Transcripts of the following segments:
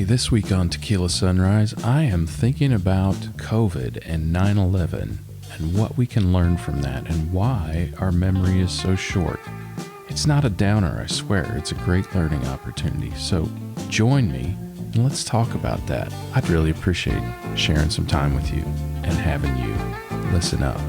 Hey, this week on Tequila Sunrise, I am thinking about COVID and 9/11 and what we can learn from that and why our memory is so short. It's not a downer, I swear. It's a great learning opportunity. So join me and let's talk about that. I'd really appreciate sharing some time with you and having you listen up.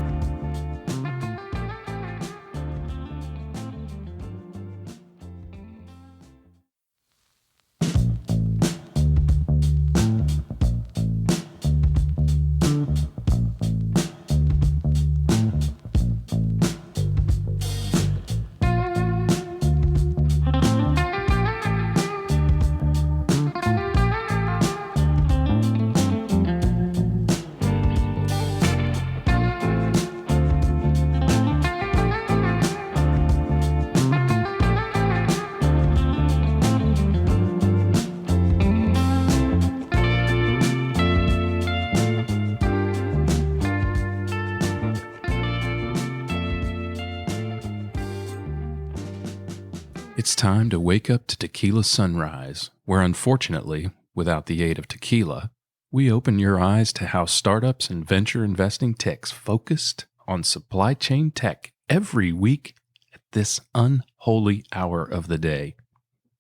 It's time to wake up to Tequila Sunrise, where unfortunately, without the aid of tequila, we open your eyes to how startups and venture investing techs focused on supply chain tech every week at this unholy hour of the day.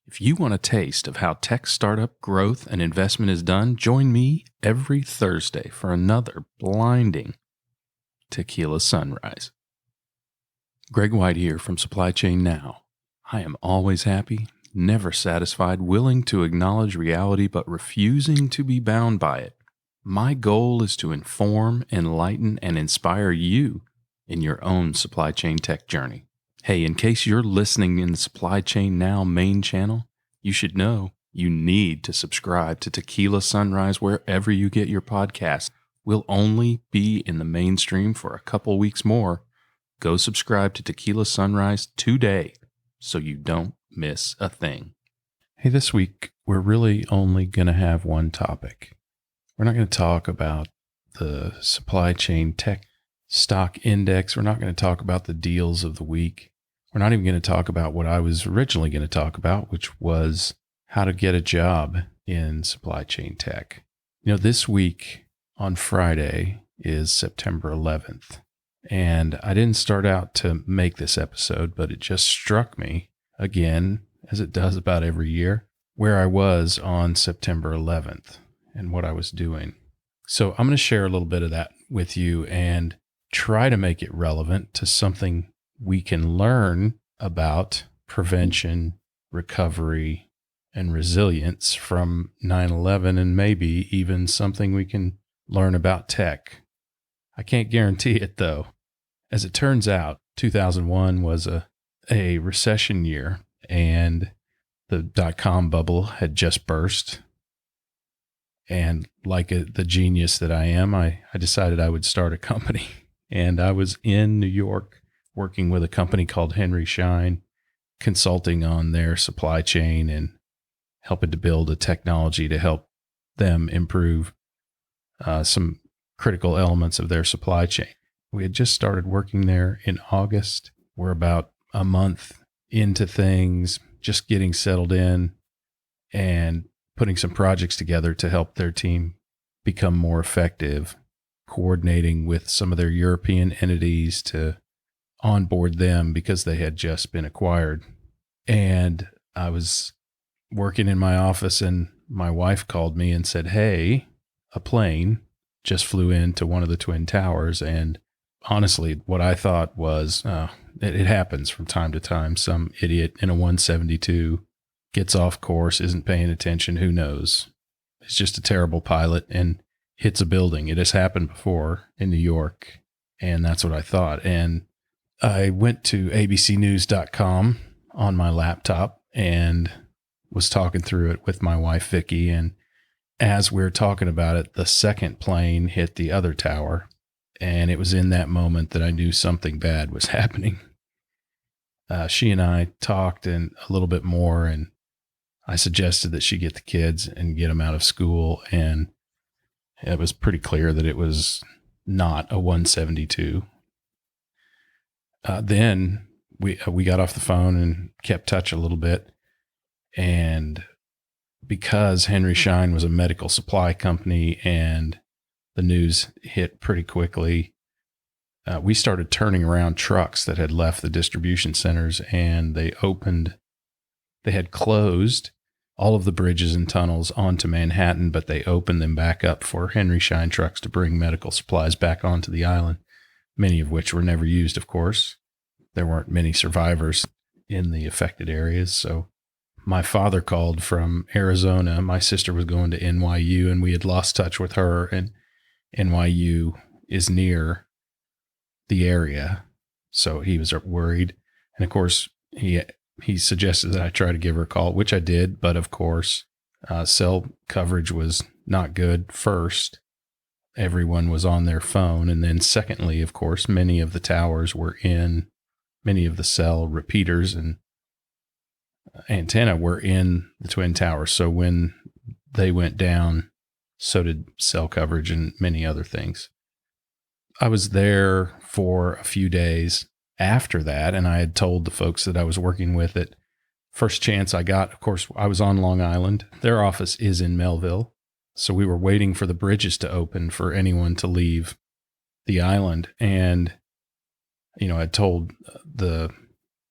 If you want a taste of how tech startup growth and investment is done, join me every Thursday for another blinding Tequila Sunrise. Greg White here from Supply Chain Now. I am always happy, never satisfied, willing to acknowledge reality, but refusing to be bound by it. My goal is to inform, enlighten, and inspire you in your own supply chain tech journey. Hey, in case you're listening in the Supply Chain Now main channel, you should know you need to subscribe to Tequila Sunrise wherever you get your podcasts. We'll only be in the mainstream for a couple weeks more. Go subscribe to Tequila Sunrise today, so you don't miss a thing. Hey, this week, we're really only going to have one topic. We're not going to talk about the supply chain tech stock index. We're not going to talk about the deals of the week. We're not even going to talk about what I was originally going to talk about, which was how to get a job in supply chain tech. You know, this week on Friday is September 11th. And I didn't start out to make this episode, but it just struck me again, as it does about every year, where I was on September 11th and what I was doing. So I'm going to share a little bit of that with you and try to make it relevant to something we can learn about prevention, recovery, and resilience from 9/11, and maybe even something we can learn about tech. I can't guarantee it, though. As it turns out, 2001 was a recession year, and the dot-com bubble had just burst. And like the genius that I am, I decided I would start a company. And I was in New York working with a company called Henry Schein, consulting on their supply chain and helping to build a technology to help them improve some critical elements of their supply chain. We had just started working there in August. We're about a month into things, just getting settled in and putting some projects together to help their team become more effective, coordinating with some of their European entities to onboard them because they had just been acquired. And I was working in my office and my wife called me and said, "Hey, a plane just flew into one of the Twin Towers." And honestly, what I thought was, it happens from time to time. Some idiot in a 172 gets off course, isn't paying attention, who knows? It's just a terrible pilot and hits a building. It has happened before in New York, and that's what I thought. And I went to abcnews.com on my laptop and was talking through it with my wife, Vicky, and as we were talking about it, the second plane hit the other tower, and it was in that moment that I knew something bad was happening. She and I talked a little bit more, and I suggested that she get the kids and get them out of school, and it was pretty clear that it was not a 172. Then we got off the phone and kept touch a little bit, and because Henry Schein was a medical supply company and the news hit pretty quickly, we started turning around trucks that had left the distribution centers, and they had closed all of the bridges and tunnels onto Manhattan, but they opened them back up for Henry Schein trucks to bring medical supplies back onto the island, many of which were never used, of course. There weren't many survivors in the affected areas. So my father called from Arizona. My sister was going to NYU, and we had lost touch with her, and NYU is near the area. So he was worried. And of course, he suggested that I try to give her a call, which I did. But of course, cell coverage was not good first. Everyone was on their phone. And then secondly, of course, many of the towers were in, many of the cell repeaters and antenna were in the Twin Towers. So when they went down, so did cell coverage and many other things. I was there for a few days after that, and I had told the folks that I was working with it. First chance I got, of course, I was on Long Island. Their office is in Melville. So we were waiting for the bridges to open for anyone to leave the island. And, I told the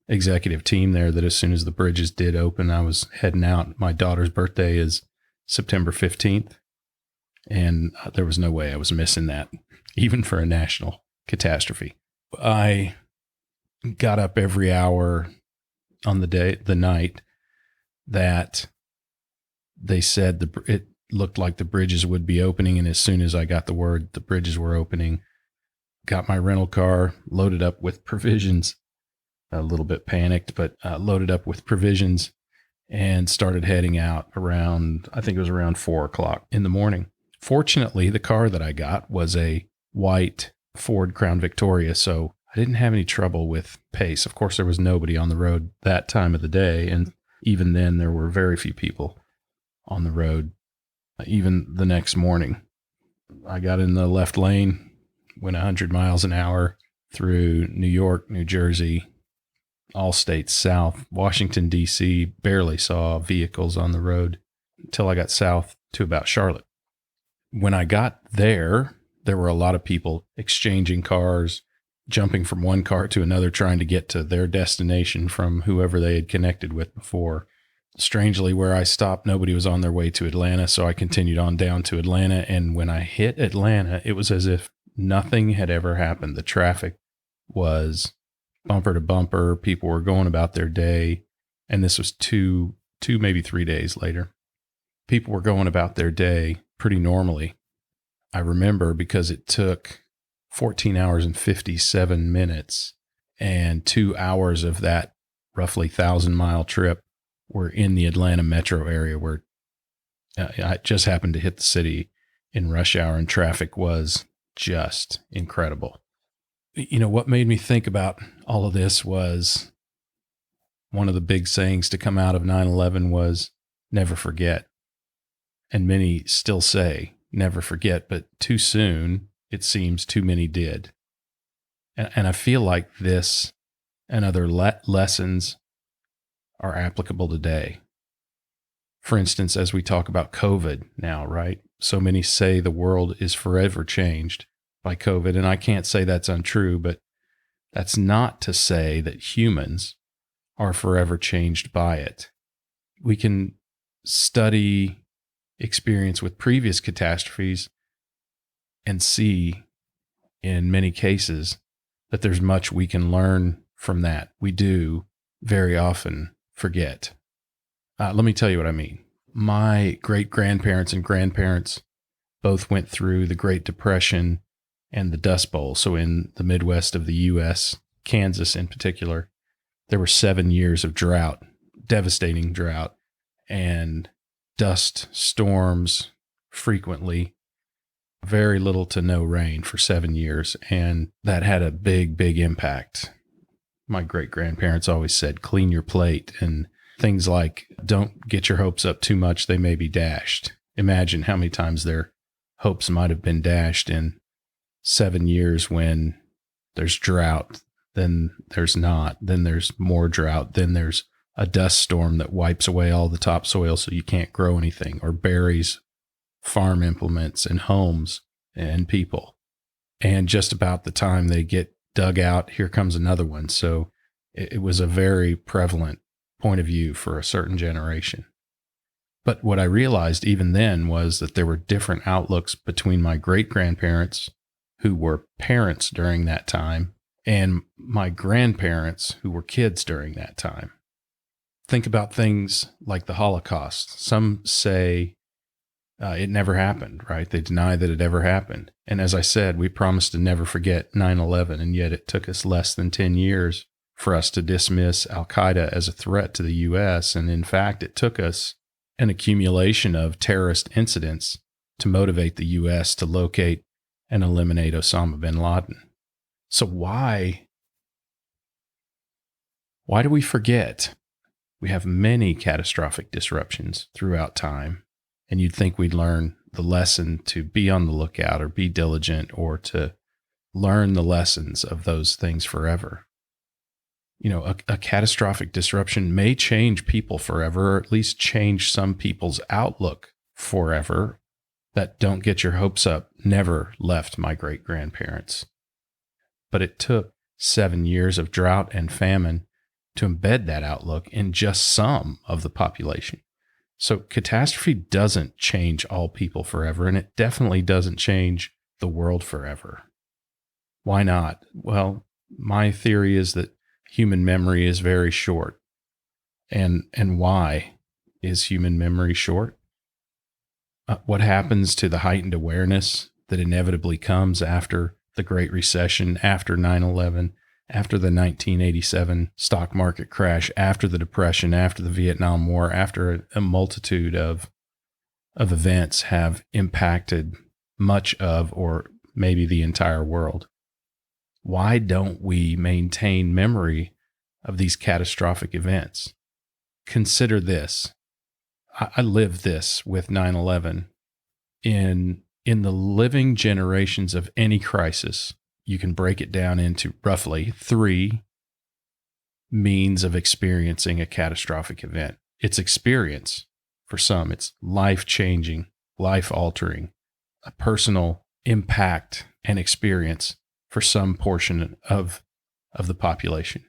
executive team there that as soon as the bridges did open, I was heading out. My daughter's birthday is September 15th. And there was no way I was missing that, even for a national catastrophe. I got up every hour on the night that they said it looked like the bridges would be opening. And as soon as I got the word the bridges were opening, got my rental car loaded up with provisions, a little bit panicked, but loaded up with provisions and started heading out around, I think it was around 4:00 in the morning. Fortunately, the car that I got was a white Ford Crown Victoria, so I didn't have any trouble with pace. Of course, there was nobody on the road that time of the day, and even then, there were very few people on the road. Even the next morning, I got in the left lane, went 100 miles an hour through New York, New Jersey, all states south, Washington, D.C., barely saw vehicles on the road until I got south to about Charlotte. When I got there were a lot of people exchanging cars, jumping from one car to another, trying to get to their destination from whoever they had connected with before. Strangely, where I stopped, nobody was on their way to Atlanta, so I continued on down to Atlanta. And when I hit Atlanta, it was as if nothing had ever happened. The traffic was bumper to bumper. People were going about their day. And this was two, maybe 3 days later. People were going about their day pretty normally. I remember because it took 14 hours and 57 minutes, and 2 hours of that roughly 1,000-mile trip were in the Atlanta metro area, where I just happened to hit the city in rush hour, and traffic was just incredible. What made me think about all of this was one of the big sayings to come out of 9/11 was never forget. And many still say never forget, but too soon, it seems too many did. And I feel like this and other lessons are applicable today. For instance, as we talk about COVID now, right? So many say the world is forever changed by COVID, and I can't say that's untrue, but that's not to say that humans are forever changed by it. We can study experience with previous catastrophes and see in many cases that there's much we can learn from that. We do very often forget. Let me tell you what I mean. My great-grandparents and grandparents both went through the Great Depression and the Dust Bowl. So in the Midwest of the U.S., Kansas in particular, there were 7 years of drought, devastating drought, and dust storms frequently, very little to no rain for 7 years. And that had a big, big impact. My great-grandparents always said, clean your plate, and things like, don't get your hopes up too much, they may be dashed. Imagine how many times their hopes might have been dashed in 7 years when there's drought, then there's not, then there's more drought, then there's a dust storm that wipes away all the topsoil so you can't grow anything, or buries farm implements and homes and people. And just about the time they get dug out, here comes another one. So it was a very prevalent point of view for a certain generation. But what I realized even then was that there were different outlooks between my great-grandparents, who were parents during that time, and my grandparents, who were kids during that time. Think about things like the Holocaust. Some say it never happened, right? They deny that it ever happened. And as I said, we promised to never forget 9/11, and yet it took us less than 10 years for us to dismiss Al-Qaeda as a threat to the U.S. And in fact, it took us an accumulation of terrorist incidents to motivate the U.S. to locate and eliminate Osama bin Laden. So why do we forget? We have many catastrophic disruptions throughout time, and you'd think we'd learn the lesson to be on the lookout or be diligent or to learn the lessons of those things forever. You know, a catastrophic disruption may change people forever, or at least change some people's outlook forever. That "don't get your hopes up" never left my great-grandparents. But it took 7 years of drought and famine to embed that outlook in just some of the population. So catastrophe doesn't change all people forever, and it definitely doesn't change the world forever. Why not? Well, my theory is that human memory is very short. And why is human memory short? What happens to the heightened awareness that inevitably comes after the Great Recession, after 9/11, after the 1987 stock market crash, after the Depression, after the Vietnam War, after a multitude of events have impacted much of, or maybe the entire world? Why don't we maintain memory of these catastrophic events? Consider this. I lived this with 9/11. In the living generations of any crisis, you can break it down into roughly 3 means of experiencing a catastrophic event. It's experience. For some, it's life-changing, life-altering, a personal impact and experience for some portion of the population.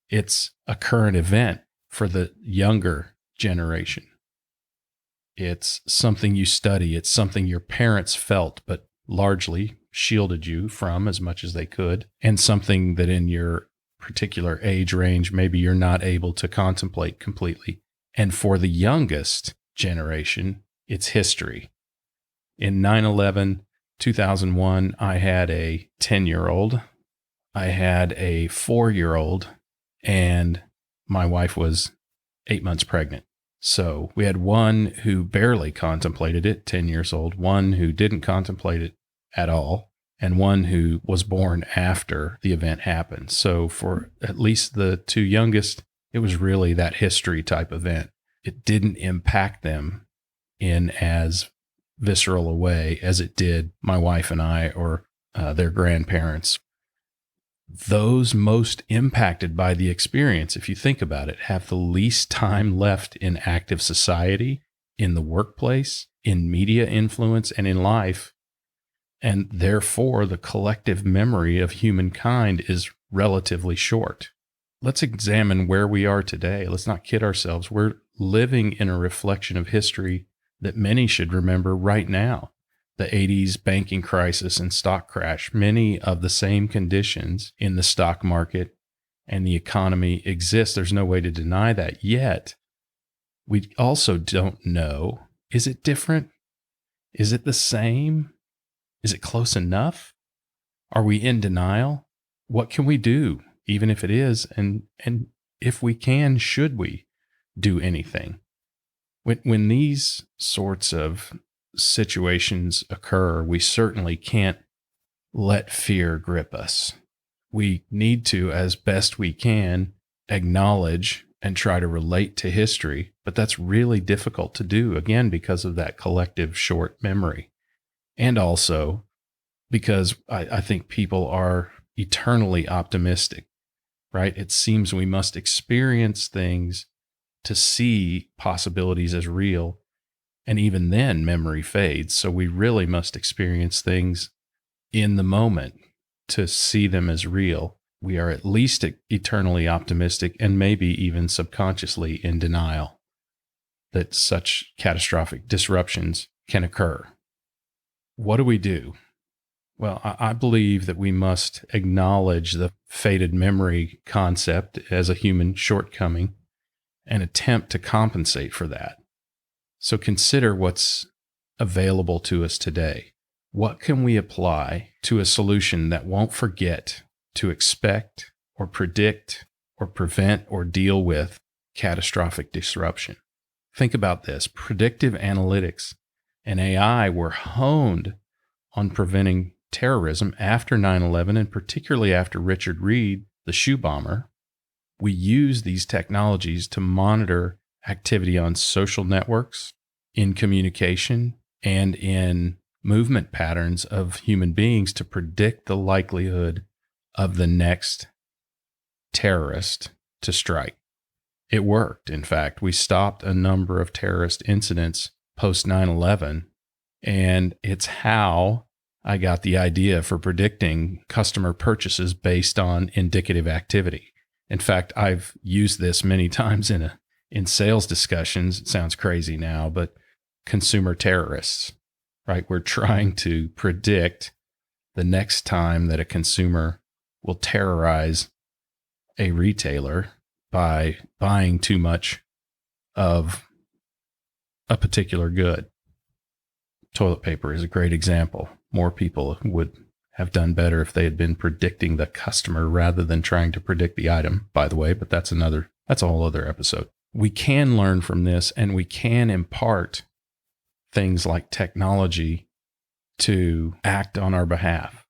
It's a current event for the younger generation. It's something you study. It's something your parents felt, but largely shielded you from as much as they could, and something that in your particular age range, maybe you're not able to contemplate completely. And for the youngest generation, it's history. In 9/11, 2001, I had a 10-year-old, I had a 4-year-old, and my wife was 8 months pregnant. So we had one who barely contemplated it, 10 years old, one who didn't contemplate it at all, and one who was born after the event happened. So for at least the 2 youngest, it was really that history type event. It didn't impact them in as visceral a way as it did my wife and I, or their grandparents. Those most impacted by the experience, if you think about it, have the least time left in active society, in the workplace, in media influence, and in life. And therefore, the collective memory of humankind is relatively short. Let's examine where we are today. Let's not kid ourselves. We're living in a reflection of history that many should remember right now. The 80s banking crisis and stock crash, many of the same conditions in the stock market and the economy exist. There's no way to deny that. Yet, we also don't know, is it different? Is it the same? Is it close enough? Are we in denial? What can we do, even if it is? And if we can, should we do anything? When these sorts of situations occur, we certainly can't let fear grip us. We need to, as best we can, acknowledge and try to relate to history, but that's really difficult to do, again, because of that collective short memory. And also because I think people are eternally optimistic, right? It seems we must experience things to see possibilities as real. And even then, memory fades. So we really must experience things in the moment to see them as real. We are at least eternally optimistic and maybe even subconsciously in denial that such catastrophic disruptions can occur. What do we do? Well, I believe that we must acknowledge the faded memory concept as a human shortcoming and attempt to compensate for that. So consider what's available to us today. What can we apply to a solution that won't forget to expect or predict or prevent or deal with catastrophic disruption? Think about this. Predictive analytics and AI were honed on preventing terrorism after 9/11, and particularly after Richard Reed, the shoe bomber. We use these technologies to monitor activity on social networks, in communication, and in movement patterns of human beings to predict the likelihood of the next terrorist to strike. It worked. In fact, we stopped a number of terrorist incidents post 9/11, and it's how I got the idea for predicting customer purchases based on indicative activity. In fact, I've used this many times in sales discussions. It sounds crazy now, but consumer terrorists, right? We're trying to predict the next time that a consumer will terrorize a retailer by buying too much of a particular good. Toilet paper is a great example. More people would have done better if they had been predicting the customer rather than trying to predict the item, by the way, but that's a whole other episode. We can learn from this, and we can impart things like technology to act on our behalf.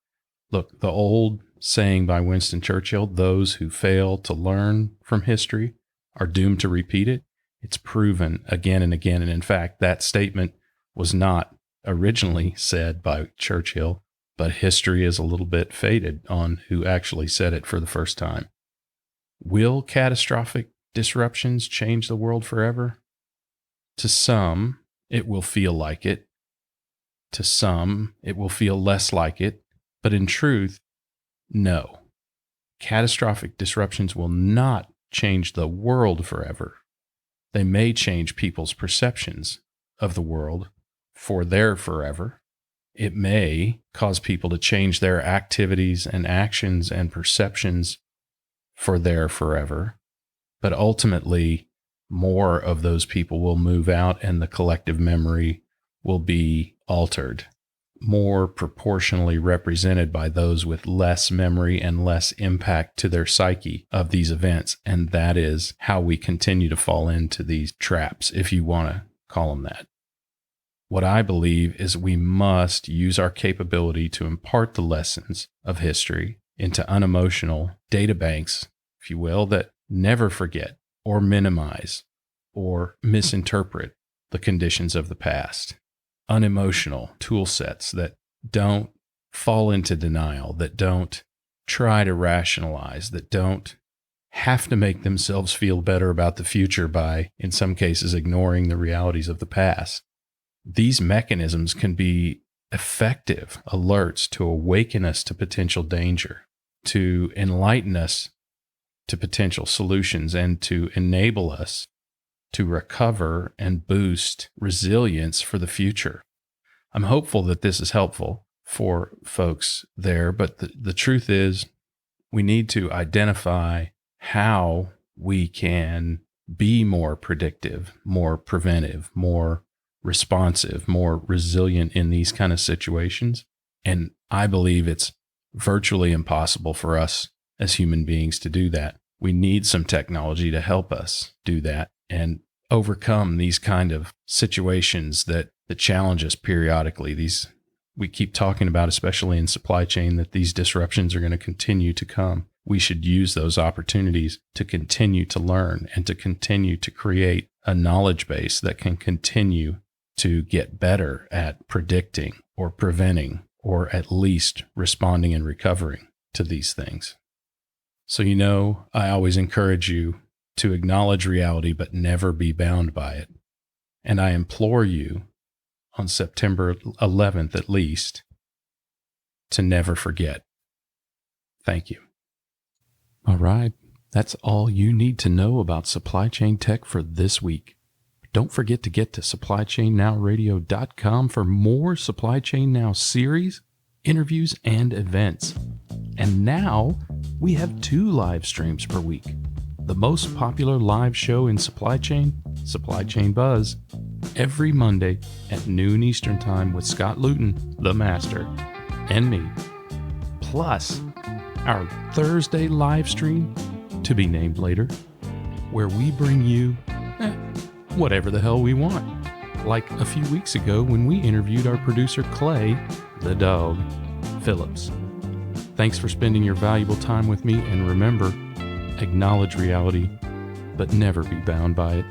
Look, the old saying by Winston Churchill, those who fail to learn from history are doomed to repeat it. It's proven again and again. And in fact, that statement was not originally said by Churchill, but history is a little bit faded on who actually said it for the first time. Will catastrophic disruptions change the world forever? To some, it will feel like it. To some, it will feel less like it. But in truth, no. Catastrophic disruptions will not change the world forever. They may change people's perceptions of the world for their forever. It may cause people to change their activities and actions and perceptions for their forever. But ultimately, more of those people will move out and the collective memory will be altered, more proportionally represented by those with less memory and less impact to their psyche of these events. And that is how we continue to fall into these traps, if you want to call them that. What I believe is we must use our capability to impart the lessons of history into unemotional data banks, if you will, that never forget or minimize or misinterpret the conditions of the past. Unemotional tool sets that don't fall into denial, that don't try to rationalize, that don't have to make themselves feel better about the future by, in some cases, ignoring the realities of the past. These mechanisms can be effective alerts to awaken us to potential danger, to enlighten us to potential solutions, and to enable us to recover and boost resilience for the future. I'm hopeful that this is helpful for folks there, but the truth is we need to identify how we can be more predictive, more preventive, more responsive, more resilient in these kind of situations. And I believe it's virtually impossible for us as human beings to do that. We need some technology to help us do that and overcome these kind of situations that challenge us periodically. We keep talking about, especially in supply chain, that these disruptions are going to continue to come. We should use those opportunities to continue to learn and to continue to create a knowledge base that can continue to get better at predicting or preventing or at least responding and recovering to these things. So, I always encourage you to acknowledge reality but never be bound by it. And I implore you, on September 11th at least, to never forget. Thank you. All right, that's all you need to know about supply chain tech for this week. Don't forget to get to supplychainnowradio.com for more Supply Chain Now series, interviews, and events. And now we have 2 live streams per week. The most popular live show in supply chain, Supply Chain Buzz, every Monday at noon Eastern Time with Scott Luton, the master, and me. Plus, our Thursday live stream, to be named later, where we bring you whatever the hell we want. Like a few weeks ago when we interviewed our producer Clay, the dog, Phillips. Thanks for spending your valuable time with me, and remember, acknowledge reality, but never be bound by it.